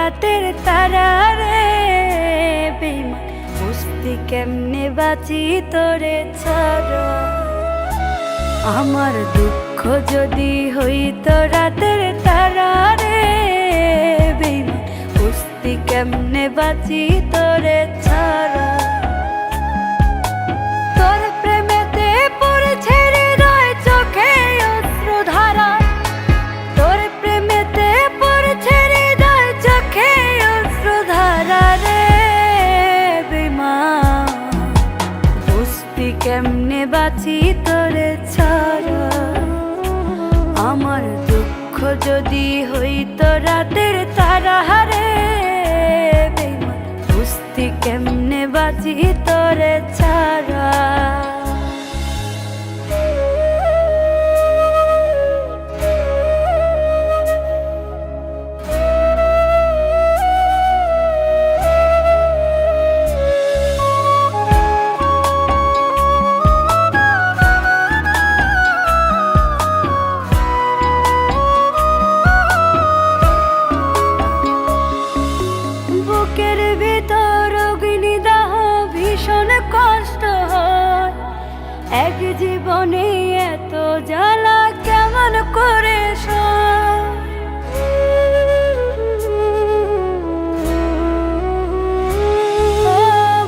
রাতের তারা রে বেঈমান, বুঝতি কেমনে বাঁচি তোরে ছাড়া। আমার দুঃখ যদি হইতো রাতের তারা রে বেঈমান, বুঝতি কেমনে বাঁচি তোরে ছাড়া। তোর প্রেমেতে পড়েছে হৃদয় চোখে অশ্রুধারা, তোর প্রেমেতে পড়েছে হৃদয় চোখে অশ্রুধারা রে বেঈমান, বুঝতি কেমনে বাঁচি তোরে ছাড়া। আমার দুঃখ যদি হইতো রাতের তারা রে বেঈমান, বুঝতি কেমনে বাঁচি তোরে ছাড়া। বুকের ভিতর অগ্নিদাহ ভীষণ কষ্ট হয়, এক জীবনে এত জ্বালা কেমন করে সয়।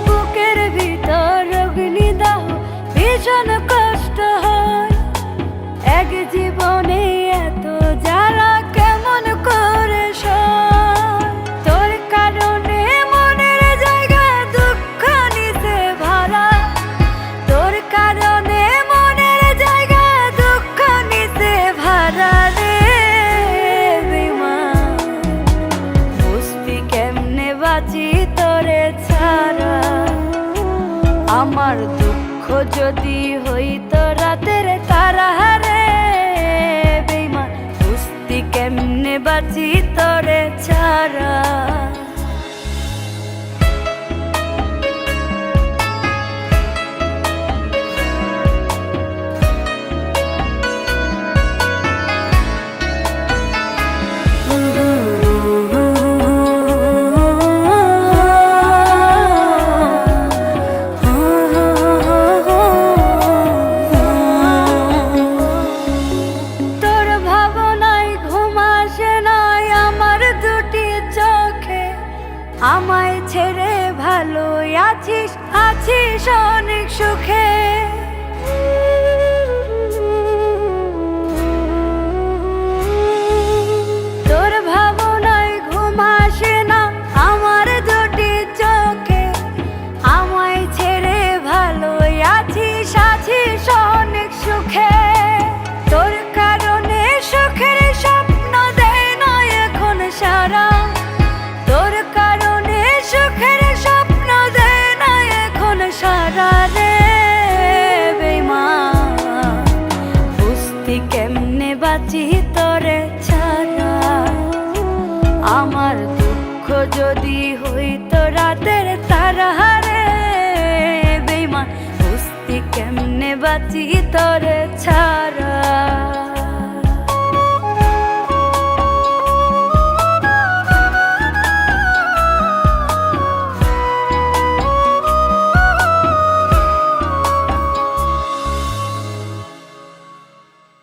বুকের ভিতর অগ্নিদাহ ভীষণ কষ্ট হয়, এক জীবনে এত জ্বালা কেমন করে সয়। তোর কারণে মনের জায়গা দুঃখ নিতে ভরা, তোর কারণে মনের জায়গা দুঃখ নিতে ভরা রে বেঈমান, বুঝতি কেমনে বাঁচি তোরে ছাড়া। আমার দুঃখ যদি হইতো রাতের তারা রে বেঈমান, বুঝতি কেমনে বাঁচি তোরে ছাড়া। তোর ভাবনায় ঘুম আসে নাই আমার দুটি চোখে, আমায় ছেড়ে ভালো আছিস আছিস অনেক সুখে। তোর ভাবনায় ঘুম আসে না আমার দুটি চোখে, আমায় ছেড়ে ভালো আছিস আছিস অনেক সুখে। তোর কারণে সুখের স্বপ্ন দেয় না এখন সারা, তোর কারণে সুখের স্বপ্ন দেয় না এখন সারা রে বেঈমান, বুঝতি কেমনে বাঁচি তোরে ছাড়া। আমার দুঃখ যদি হইতো রাতের তারা রে বেঈমান, বুঝতি কেমনে বাঁচি তোরে ছাড়া।